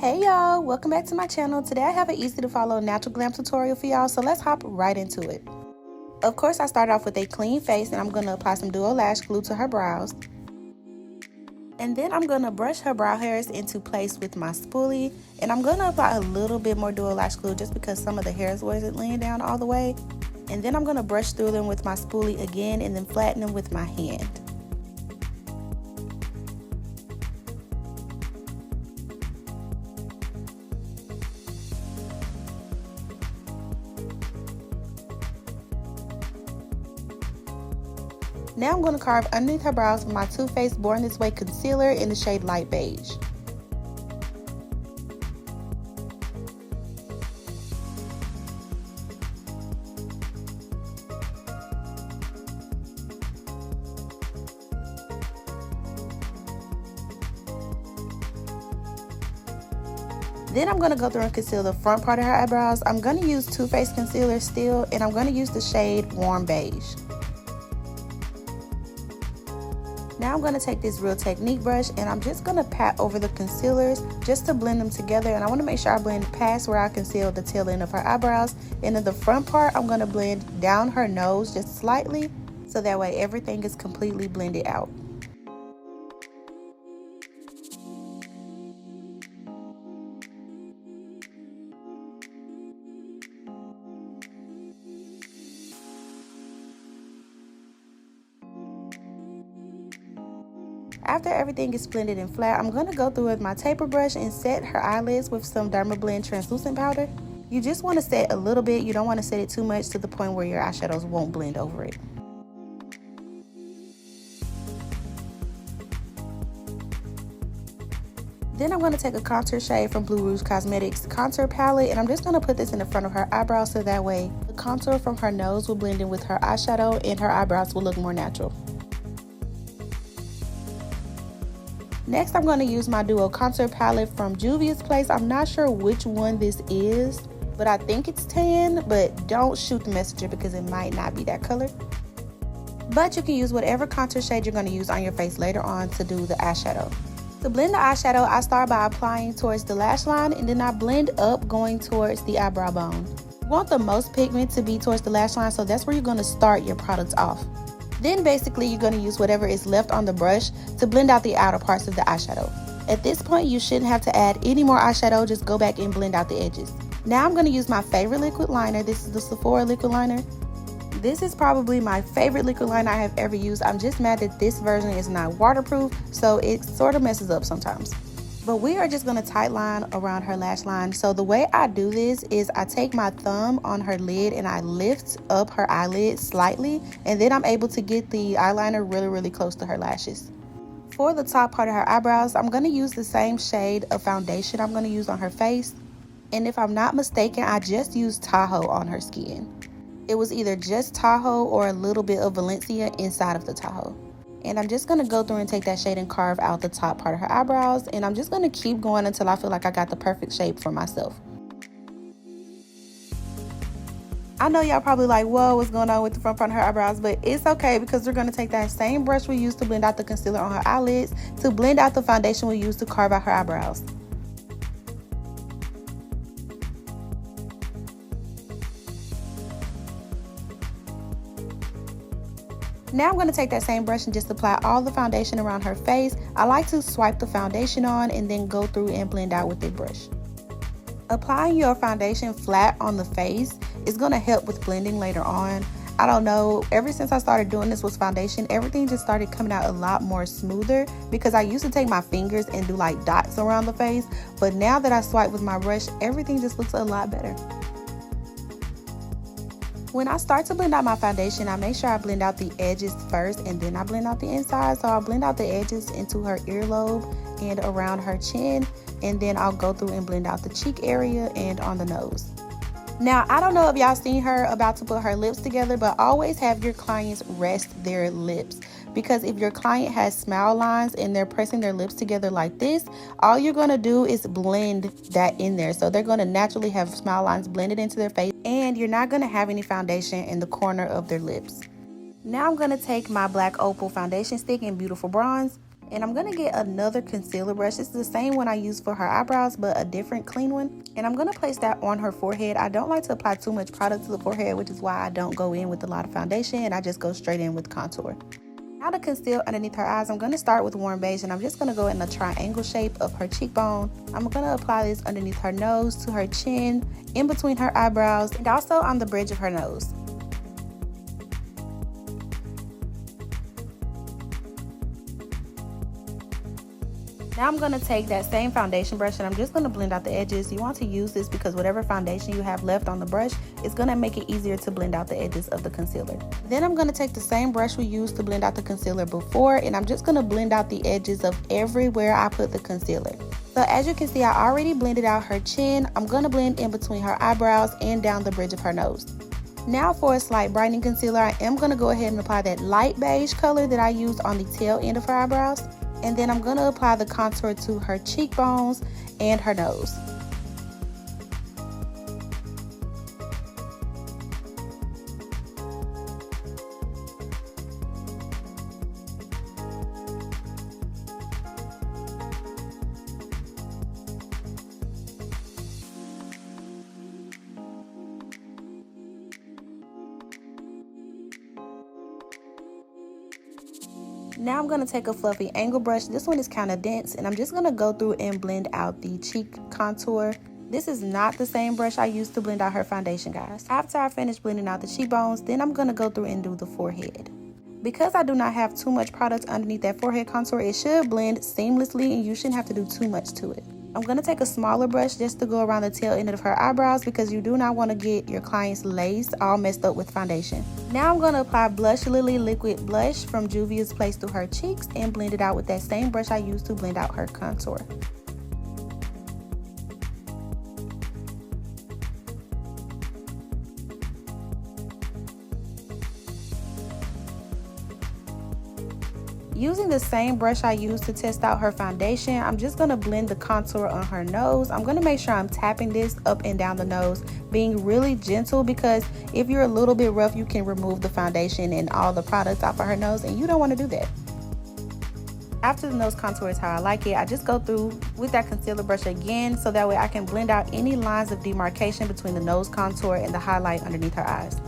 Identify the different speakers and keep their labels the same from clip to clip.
Speaker 1: Hey y'all, welcome back to my channel. Today I have an easy to follow natural glam tutorial for y'all, so let's hop right into it. Of course, I started off with a clean face and I'm going to apply some duo lash glue to her brows. And then I'm going to brush her brow hairs into place with my spoolie, and I'm going to apply a little bit more duo lash glue just because some of the hairs wasn't laying down all the way. And then I'm going to brush through them with my spoolie again and then flatten them with my hand. Now I'm going to carve underneath her brows with my Too Faced Born This Way concealer in the shade Light Beige. Then I'm going to go through and conceal the front part of her eyebrows. I'm going to use Too Faced concealer still, and I'm going to use the shade Warm Beige. Now I'm going to take this Real Technique brush and I'm just going to pat over the concealers just to blend them together, and I want to make sure I blend past where I concealed the tail end of her eyebrows, and in the front part I'm going to blend down her nose just slightly so that way everything is completely blended out. After everything is blended and flat, I'm going to go through with my taper brush and set her eyelids with some Dermablend translucent powder. You just want to set a little bit, you don't want to set it too much to the point where your eyeshadows won't blend over it. Then I'm going to take a contour shade from Blue Rouge Cosmetics contour palette, and I'm just going to put this in the front of her eyebrows so that way the contour from her nose will blend in with her eyeshadow and her eyebrows will look more natural. Next, I'm going to use my Duo Contour Palette from Beaulvd's Place. I'm not sure which one this is, but I think it's tan, but don't shoot the messenger because it might not be that color. But you can use whatever contour shade you're going to use on your face later on to do the eyeshadow. To blend the eyeshadow, I start by applying towards the lash line, and then I blend up going towards the eyebrow bone. You want the most pigment to be towards the lash line, so that's where you're going to start your products off. Then basically you're going to use whatever is left on the brush to blend out the outer parts of the eyeshadow. At this point you shouldn't have to add any more eyeshadow, just go back and blend out the edges. Now I'm going to use my favorite liquid liner. This is the Sephora liquid liner. This is probably my favorite liquid liner I have ever used. I'm just mad that this version is not waterproof, so it sort of messes up sometimes. But we are just going to tight line around her lash line. So the way I do this is I take my thumb on her lid and I lift up her eyelid slightly, and then I'm able to get the eyeliner really close to her lashes. For the top part of her eyebrows, I'm going to use the same shade of foundation I'm going to use on her face. And if I'm not mistaken, I just used Tahoe on her skin. It was either just Tahoe or a little bit of Valencia inside of the Tahoe. And I'm just going to go through and take that shade and carve out the top part of her eyebrows. And I'm just going to keep going until I feel like I got the perfect shape for myself. I know y'all probably like, whoa, what's going on with the front part of her eyebrows? But it's okay because we're going to take that same brush we used to blend out the concealer on her eyelids to blend out the foundation we used to carve out her eyebrows. Now I'm going to take that same brush and just apply all the foundation around her face. I like to swipe the foundation on and then go through and blend out with a brush. Applying your foundation flat on the face is going to help with blending later on. I don't know, ever since I started doing this with foundation, everything just started coming out a lot more smoother because I used to take my fingers and do like dots around the face. But now that I swipe with my brush, everything just looks a lot better. When I start to blend out my foundation, I make sure I blend out the edges first and then I blend out the inside. So I'll blend out the edges into her earlobe and around her chin, and then I'll go through and blend out the cheek area and on the nose. Now, I don't know if y'all seen her about to put her lips together, but always have your clients rest their lips. Because if your client has smile lines and they're pressing their lips together like this, all you're going to do is blend that in there. So they're going to naturally have smile lines blended into their face, and you're not going to have any foundation in the corner of their lips. Now I'm going to take my black opal foundation stick in Beautiful Bronze, And I'm going to get another concealer brush. This is the same one I used for her eyebrows, but a different clean one. And I'm going to place that on her forehead. I don't like to apply too much product to the forehead, which is why I don't go in with a lot of foundation, and I just go straight in with contour. Now to conceal underneath her eyes, I'm going to start with warm beige, and I'm just going to go in a triangle shape of her cheekbone. I'm going to apply this underneath her nose, to her chin, in between her eyebrows, and also on the bridge of her nose. Now I'm going to take that same foundation brush and I'm just going to blend out the edges. You want to use this because whatever foundation you have left on the brush is going to make it easier to blend out the edges of the concealer. Then I'm going to take the same brush we used to blend out the concealer before, and I'm just going to blend out the edges of everywhere I put the concealer. So as you can see, I already blended out her chin. I'm going to blend in between her eyebrows and down the bridge of her nose. Now for a slight brightening concealer, I am going to go ahead and apply that light beige color that I used on the tail end of her eyebrows. And then I'm going to apply the contour to her cheekbones and her nose. Now I'm going to take a fluffy angle brush. This one is kind of dense, and I'm just going to go through and blend out the cheek contour. This is not the same brush I used to blend out her foundation, guys. After I finish blending out the cheekbones, then I'm going to go through and do the forehead. Because I do not have too much product underneath that forehead contour, it should blend seamlessly and you shouldn't have to do too much to it. I'm going to take a smaller brush just to go around the tail end of her eyebrows because you do not want to get your client's lace all messed up with foundation. Now I'm going to apply Blush Lily Liquid Blush from Beaulvd's Place to her cheeks and blend it out with that same brush I used to blend out her contour. Using the same brush I used to test out her foundation, I'm just going to blend the contour on her nose. I'm going to make sure I'm tapping this up and down the nose, being really gentle, because if you're a little bit rough, you can remove the foundation and all the products off of her nose, and you don't want to do that. After the nose contour is how I like it, I just go through with that concealer brush again so that way I can blend out any lines of demarcation between the nose contour and the highlight underneath her eyes.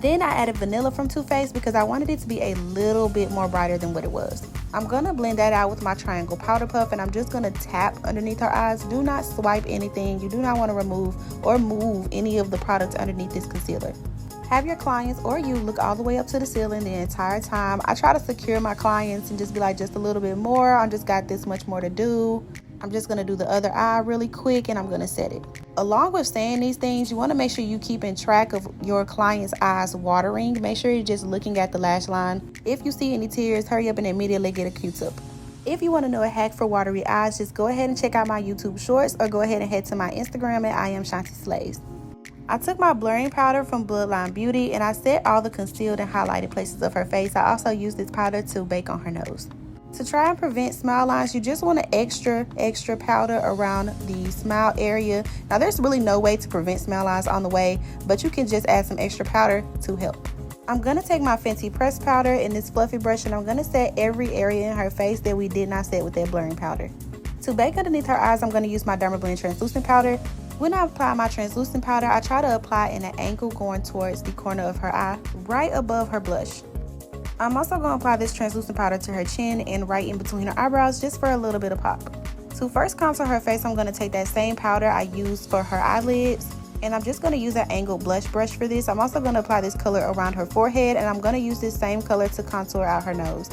Speaker 1: Then I added Vanilla from Too Faced because I wanted it to be a little bit more brighter than what it was. I'm going to blend that out with my triangle powder puff, and I'm just going to tap underneath her eyes. Do not swipe anything. You do not want to remove or move any of the products underneath this concealer. Have your clients or you look all the way up to the ceiling the entire time. I try to secure my clients and just be like, just a little bit more. I just got this much more to do. I'm just going to do the other eye really quick and I'm going to set it. Along with saying these things, you want to make sure you keep in track of your client's eyes watering. Make sure you're just looking at the lash line. If you see any tears, hurry up and immediately get a Q-tip. If you want to know a hack for watery eyes, just go ahead and check out my YouTube shorts or go ahead and head to my Instagram at I am Shuntislays. I took my blurring powder from Beaulvd and I set all the concealed and highlighted places of her face. I also used this powder to bake on her nose. To try and prevent smile lines, you just want to extra powder around the smile area. Now there's really no way to prevent smile lines on the way, but you can just add some extra powder to help. I'm going to take my Fenty pressed powder in this fluffy brush and I'm going to set every area in her face that we did not set with that blurring powder. To bake underneath her eyes, I'm going to use my Dermablend translucent powder. When I apply my translucent powder, I try to apply in an angle going towards the corner of her eye, right above her blush. I'm also going to apply this translucent powder to her chin and right in between her eyebrows just for a little bit of pop. To first contour her face, I'm going to take that same powder I used for her eyelids, and I'm just going to use an angled blush brush for this. I'm also going to apply this color around her forehead, and I'm going to use this same color to contour out her nose.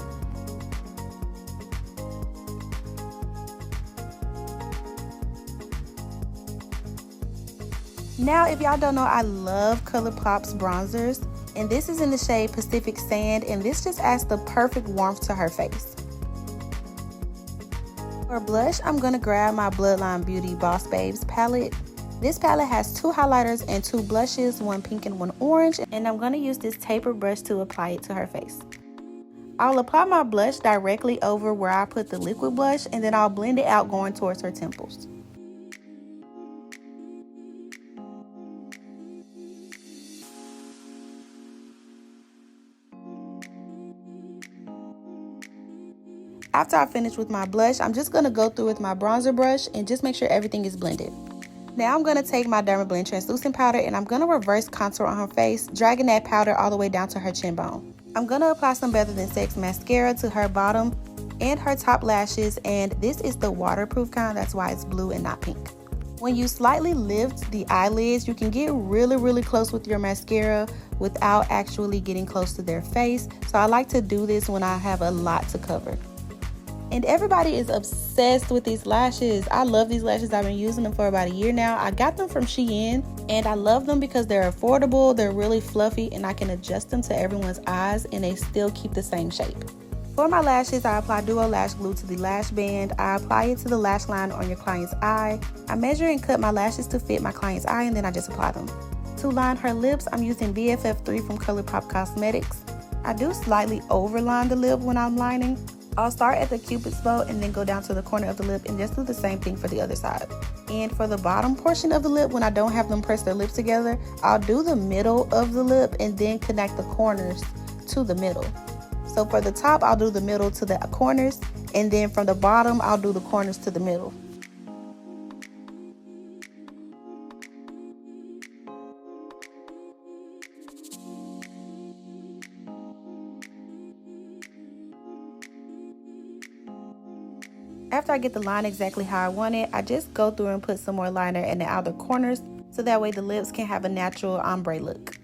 Speaker 1: Now, if y'all don't know, I love ColourPop's bronzers. And this is in the shade Pacific Sand, and this just adds the perfect warmth to her face. For blush, I'm going to grab my Bloodline Beauty Boss Babes palette. This palette has 2 highlighters and 2 blushes, one pink and one orange, and I'm going to use this taper brush to apply it to her face. I'll apply my blush directly over where I put the liquid blush, and then I'll blend it out going towards her temples. After I finish with my blush, I'm just going to go through with my bronzer brush and just make sure everything is blended. Now I'm going to take my Dermablend translucent powder and I'm going to reverse contour on her face, dragging that powder all the way down to her chin bone. I'm going to apply some Better Than Sex mascara to her bottom and her top lashes, and this is the waterproof kind, that's why it's blue and not pink. When you slightly lift the eyelids, you can get really close with your mascara without actually getting close to their face. So I like to do this when I have a lot to cover. And everybody is obsessed with these lashes. I love these lashes. I've been using them for about a year now. I got them from Shein and I love them because they're affordable, they're really fluffy, and I can adjust them to everyone's eyes and they still keep the same shape. For my lashes, I apply Duo Lash Glue to the lash band. I apply it to the lash line on your client's eye. I measure and cut my lashes to fit my client's eye and then I just apply them. To line her lips, I'm using BFF3 from ColourPop Cosmetics. I do slightly overline the lip when I'm lining. I'll start at the cupid's bow and then go down to the corner of the lip and just do the same thing for the other side. And for the bottom portion of the lip, when I don't have them press their lips together, I'll do the middle of the lip and then connect the corners to the middle. So for the top, I'll do the middle to the corners, and then from the bottom, I'll do the corners to the middle. After I get the line exactly how I want it, I just go through and put some more liner in the outer corners so that way the lips can have a natural ombre look.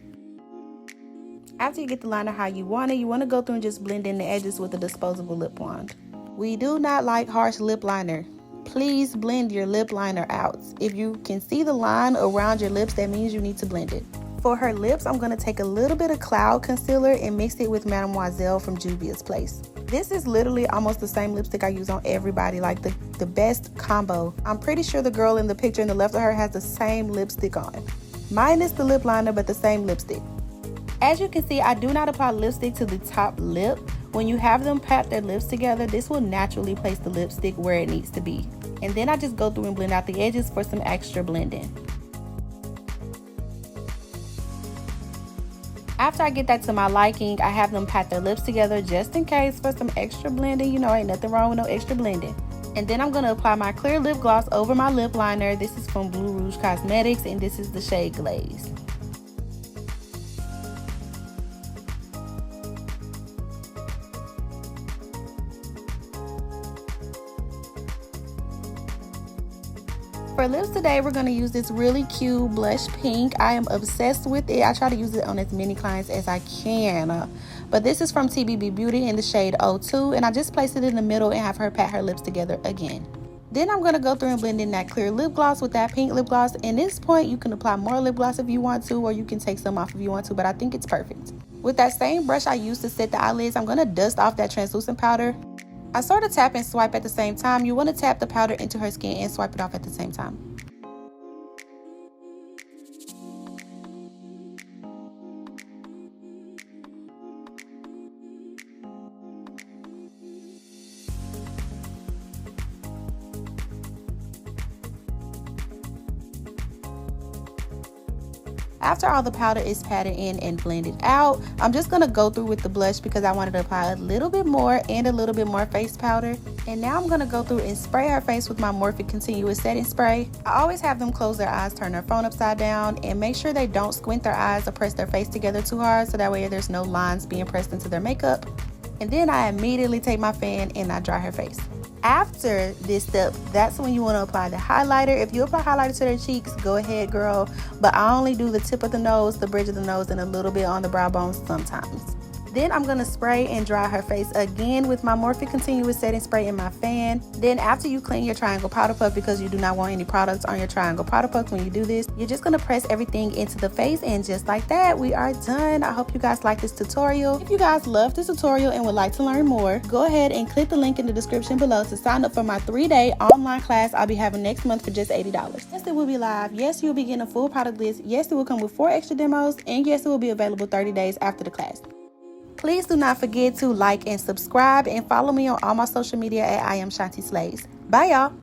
Speaker 1: After you get the liner how you want to go through and just blend in the edges with a disposable lip wand. We do not like harsh lip liner. Please blend your lip liner out. If you can see the line around your lips, that means you need to blend it. For her lips, I'm going to take a little bit of Cloud Concealer and mix it with Mademoiselle from Juvia's Place. This is literally almost the same lipstick I use on everybody, like the best combo. I'm pretty sure the girl in the picture in the left of her has the same lipstick on. Minus the lip liner, but the same lipstick. As you can see, I do not apply lipstick to the top lip. When you have them pat their lips together, this will naturally place the lipstick where it needs to be. And then I just go through and blend out the edges for some extra blending. After I get that to my liking, I have them pat their lips together just in case for some extra blending. You know, ain't nothing wrong with no extra blending. And then I'm going to apply my clear lip gloss over my lip liner. This is from Blue Rouge Cosmetics and this is the shade Glaze. For lips today, we're going to use this really cute blush pink. I am obsessed with it. I try to use it on as many clients as I can. But this is from TBB Beauty in the shade 02. And I just place it in the middle and have her pat her lips together again. Then I'm going to go through and blend in that clear lip gloss with that pink lip gloss. And at this point, you can apply more lip gloss if you want to, or you can take some off if you want to. But I think it's perfect. With that same brush I used to set the eyelids, I'm going to dust off that translucent powder. I sort of tap and swipe at the same time. You want to tap the powder into her skin and swipe it off at the same time. After all the powder is patted in and blended out, I'm just going to go through with the blush because I wanted to apply a little bit more and a little bit more face powder. And now I'm going to go through and spray her face with my Morphe Continuous Setting Spray. I always have them close their eyes, turn their phone upside down, and make sure they don't squint their eyes or press their face together too hard so that way there's no lines being pressed into their makeup. And then I immediately take my fan and I dry her face. After this step, that's when you want to apply the highlighter. If you apply highlighter to their cheeks, go ahead, girl. But I only do the tip of the nose, the bridge of the nose, and a little bit on the brow bones sometimes. Then I'm going to spray and dry her face again with my Morphe Continuous Setting Spray in my fan. Then after you clean your triangle powder puff, because you do not want any products on your triangle powder puff when you do this, you're just going to press everything into the face, and just like that, we are done. I hope you guys like this tutorial. If you guys love this tutorial and would like to learn more, go ahead and click the link in the description below to sign up for my 3-day online class I'll be having next month for just $80. Yes, it will be live. Yes, you'll be getting a full product list. Yes, it will come with 4 extra demos, and yes, it will be available 30 days after the class. Please do not forget to like and subscribe and follow me on all my social media at I am Shuntislays. Bye, y'all.